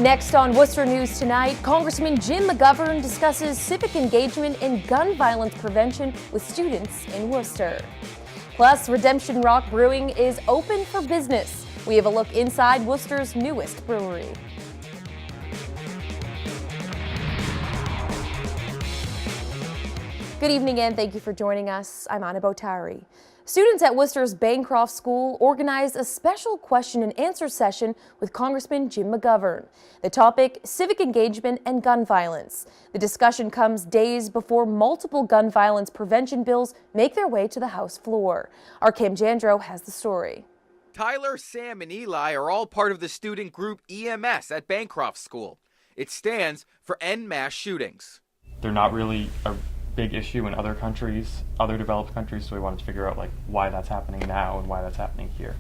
Next on Worcester News Tonight, Congressman Jim McGovern discusses civic engagement and gun violence prevention with students in Worcester. Plus, Redemption Rock Brewing is open for business. We have a look inside Worcester's newest brewery. Good evening and thank you for joining us. I'm Anna Botari. Students at Worcester's Bancroft School organized a special question and answer session with Congressman Jim McGovern. The topic, civic engagement and gun violence. The discussion comes days before multiple gun violence prevention bills make their way to the House floor. Our Kim Jandro has the story. Tyler, Sam, and Eli are all part of the student group EMS at Bancroft School. It stands for End Mass Shootings. They're not really a big issue in other countries, other developed countries, so we wanted to figure out why that's happening now and why that's happening here.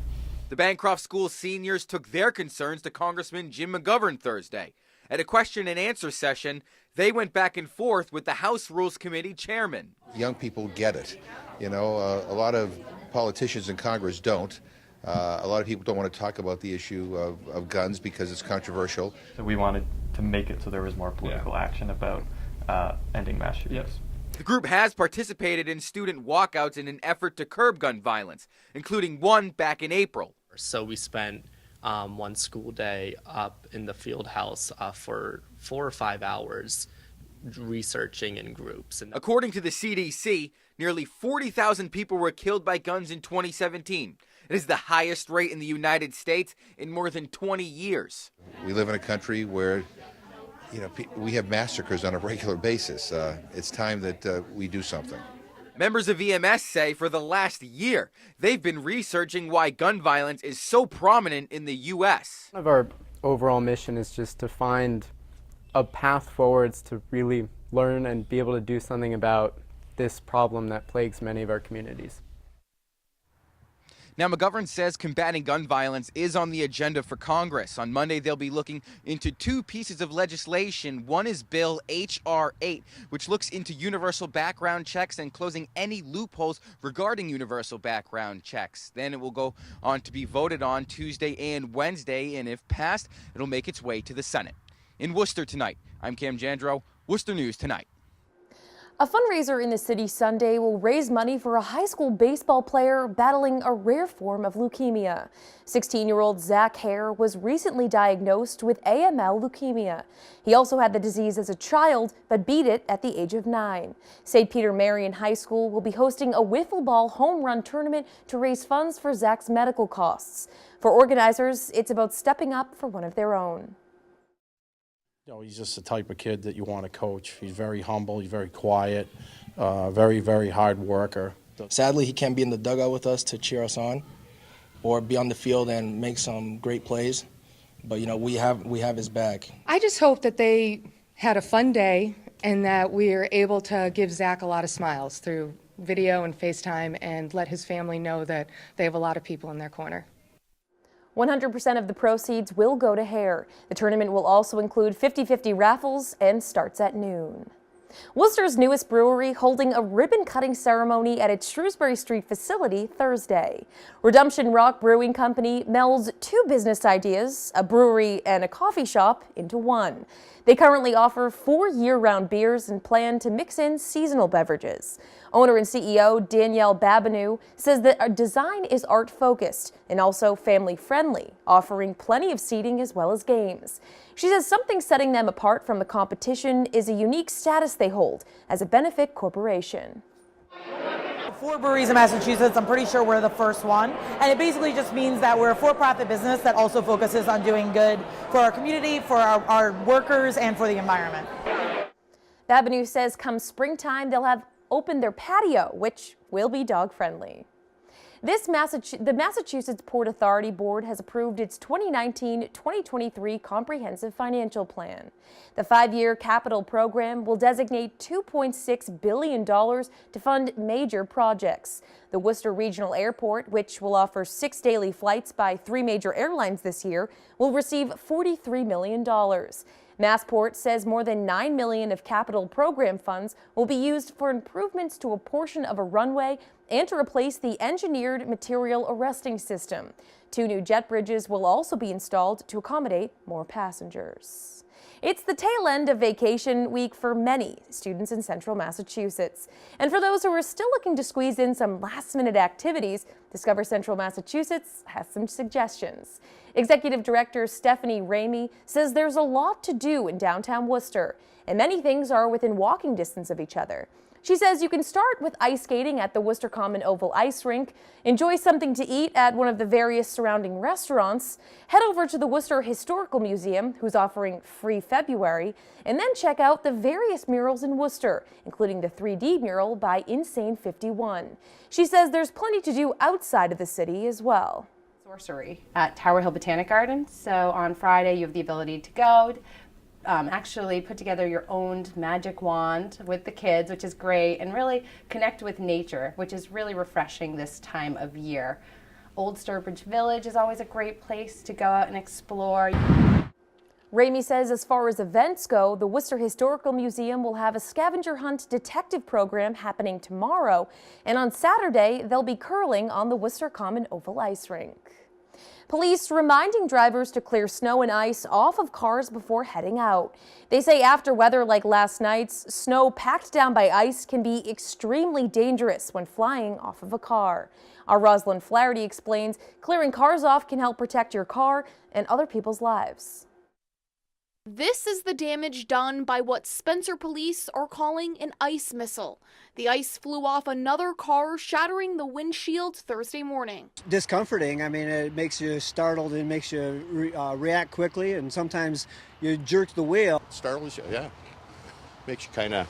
The Bancroft School seniors took their concerns to Congressman Jim McGovern Thursday. At a question and answer session, they went back and forth with the House Rules Committee chairman. Young people get it. You know, a lot of politicians in Congress don't. A lot of people don't want to talk about the issue of guns because it's controversial. So we wanted to make it so there was more political action about ending mass shootings. Yes. The group has participated in student walkouts in an effort to curb gun violence, including one back in April. So we spent one school day up in the field house for 4 or 5 hours researching in groups. According to the CDC, nearly 40,000 people were killed by guns in 2017. It is the highest rate in the United States in more than 20 years. We live in a country where we have massacres on a regular basis. It's time that we do something. Members of EMS say for the last year, they've been researching why gun violence is so prominent in the U.S. One of our overall mission is just to find a path forwards to really learn and be able to do something about this problem that plagues many of our communities. Now, McGovern says combating gun violence is on the agenda for Congress. On Monday, they'll be looking into 2 pieces of legislation. One is Bill H.R. 8, which looks into universal background checks and closing any loopholes regarding universal background checks. Then it will go on to be voted on Tuesday and Wednesday, and if passed, it'll make its way to the Senate. In Worcester tonight, I'm Cam Jandro, Worcester News Tonight. A fundraiser in the city Sunday will raise money for a high school baseball player battling a rare form of leukemia. 16-year-old Zach Hare was recently diagnosed with AML leukemia. He also had the disease as a child, but beat it at the age of 9. St. Peter Marian High School will be hosting a wiffle ball home run tournament to raise funds for Zach's medical costs. For organizers, it's about stepping up for one of their own. He's just the type of kid that you want to coach. He's very humble, he's very quiet, very, very hard worker. Sadly, he can't be in the dugout with us to cheer us on or be on the field and make some great plays, but we have his back. I just hope that they had a fun day and that we're able to give Zach a lot of smiles through video and FaceTime and let his family know that they have a lot of people in their corner. 100% of the proceeds will go to Hare. The tournament will also include 50-50 raffles and starts at noon. Worcester's newest brewery holding a ribbon-cutting ceremony at its Shrewsbury Street facility Thursday. Redemption Rock Brewing Company melds 2 business ideas, a brewery and a coffee shop, into one. They currently offer 4 year-round beers and plan to mix in seasonal beverages. Owner and CEO Danielle Babineau says that our design is art-focused and also family-friendly, offering plenty of seating as well as games. She says something setting them apart from the competition is a unique status they hold as a benefit corporation. 4 breweries in Massachusetts. I'm pretty sure we're the first one. And it basically just means that we're a for-profit business that also focuses on doing good for our community, for our workers, and for the environment. Babineau says come springtime, they'll have opened their patio, which will be dog-friendly. The Massachusetts Port Authority Board has approved its 2019-2023 Comprehensive Financial Plan. The 5-year capital program will designate $2.6 billion to fund major projects. The Worcester Regional Airport, which will offer 6 daily flights by 3 major airlines this year, will receive $43 million. Massport says more than $9 million of capital program funds will be used for improvements to a portion of a runway and to replace the engineered material arresting system. 2 new jet bridges will also be installed to accommodate more passengers. It's the tail end of vacation week for many students in central Massachusetts. And for those who are still looking to squeeze in some last-minute activities, Discover Central Massachusetts has some suggestions. Executive Director Stephanie Ramey says there's a lot to do in downtown Worcester, and many things are within walking distance of each other. She says you can start with ice skating at the Worcester Common Oval Ice Rink, enjoy something to eat at one of the various surrounding restaurants, head over to the Worcester Historical Museum, who's offering free February, and then check out the various murals in Worcester, including the 3D mural by Insane 51. She says there's plenty to do outside of the city as well. Sorcery at Tower Hill Botanic Gardens. So on Friday, you have the ability to go actually put together your own magic wand with the kids, which is great, and really connect with nature, which is really refreshing this time of year. Old Sturbridge Village is always a great place to go out and explore. Ramey says as far as events go, the Worcester Historical Museum will have a scavenger hunt detective program happening tomorrow, and on Saturday they'll be curling on the Worcester Common Oval Ice Rink. Police reminding drivers to clear snow and ice off of cars before heading out. They say after weather like last night's, snow packed down by ice can be extremely dangerous when flying off of a car. Our Rosalind Flaherty explains clearing cars off can help protect your car and other people's lives. This is the damage done by what Spencer police are calling an ice missile. The ice flew off another car, shattering the windshield Thursday morning. Discomforting. I mean, it makes you startled and makes you react quickly, and sometimes you jerk the wheel. Startles you, yeah. Makes you kind of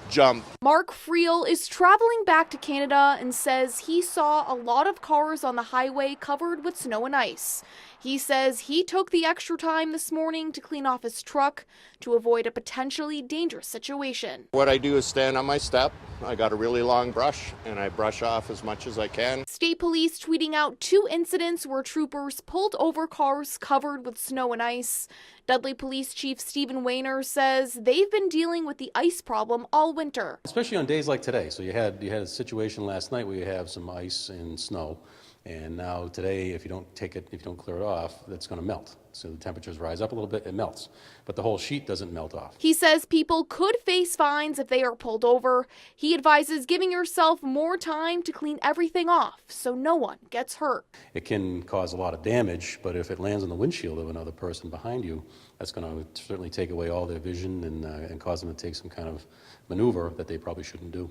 jump. Mark Friel is traveling back to Canada and says he saw a lot of cars on the highway covered with snow and ice. He says he took the extra time this morning to clean off his truck to avoid a potentially dangerous situation. What I do is stand on my step. I got a really long brush and I brush off as much as I can. State police tweeting out 2 incidents where troopers pulled over cars covered with snow and ice. Dudley Police Chief Stephen Wayner says they've been dealing with the ice problem all winter. Especially on days like today. So you had a situation last night where you have some ice and snow. And now today, if you don't clear it off, that's going to melt. So the temperatures rise up a little bit, it melts. But the whole sheet doesn't melt off. He says people could face fines if they are pulled over. He advises giving yourself more time to clean everything off so no one gets hurt. It can cause a lot of damage, but if it lands on the windshield of another person behind you, that's going to certainly take away all their vision and cause them to take some kind of maneuver that they probably shouldn't do.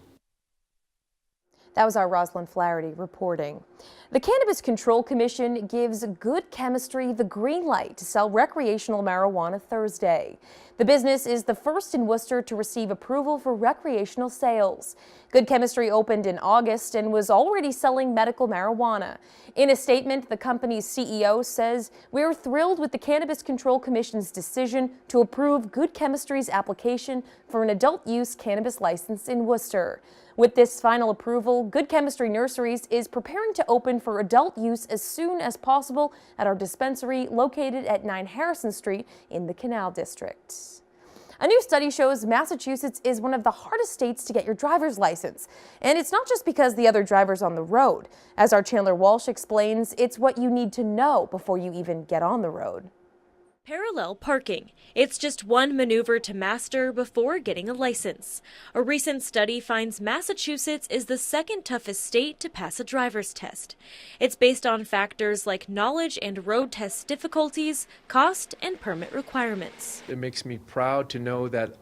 That was our Rosalind Flaherty reporting. The Cannabis Control Commission gives Good Chemistry the green light to sell recreational marijuana Thursday. The business is the first in Worcester to receive approval for recreational sales. Good Chemistry opened in August and was already selling medical marijuana. In a statement, the company's CEO says, "We're thrilled with the Cannabis Control Commission's decision to approve Good Chemistry's application for an adult use cannabis license in Worcester." With this final approval, Good Chemistry Nurseries is preparing to open for adult use as soon as possible at our dispensary located at 9 Harrison Street in the Canal District. A new study shows Massachusetts is one of the hardest states to get your driver's license. And it's not just because the other drivers on the road. As our Chandler Walsh explains, it's what you need to know before you even get on the road. Parallel parking. It's just one maneuver to master before getting a license. A recent study finds Massachusetts is the second toughest state to pass a driver's test. It's based on factors like knowledge and road test difficulties, cost, and permit requirements. It makes me proud to know that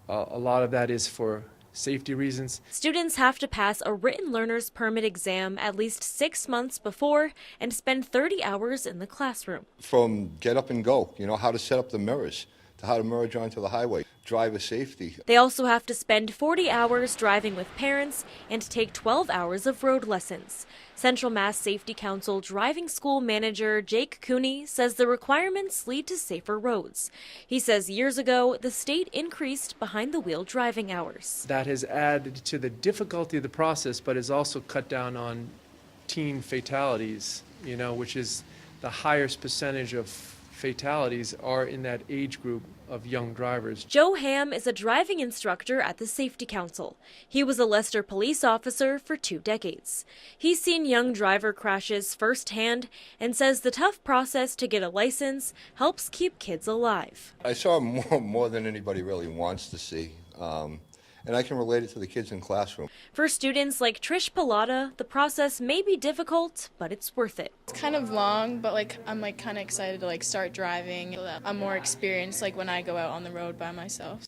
a lot of that is for safety reasons. Students have to pass a written learner's permit exam at least 6 months before and spend 30 hours in the classroom. From get up and go, how to set up the mirrors, to how to merge onto the highway, driver safety. They also have to spend 40 hours driving with parents and take 12 hours of road lessons. Central Mass Safety Council driving school manager Jake Cooney says the requirements lead to safer roads. He says years ago, the state increased behind-the-wheel driving hours. That has added to the difficulty of the process, but has also cut down on teen fatalities, which is the highest percentage of fatalities are in that age group of young drivers. Joe Ham is a driving instructor at the Safety Council. He was a Leicester police officer for 2 decades. He's seen young driver crashes firsthand and says the tough process to get a license helps keep kids alive. I saw more than anybody really wants to see. And I can relate it to the kids in classroom. For students like Trish Pilata, the process may be difficult, but it's worth it. It's kind of long, but I'm kind of excited to start driving so that I'm more experienced when I go out on the road by myself.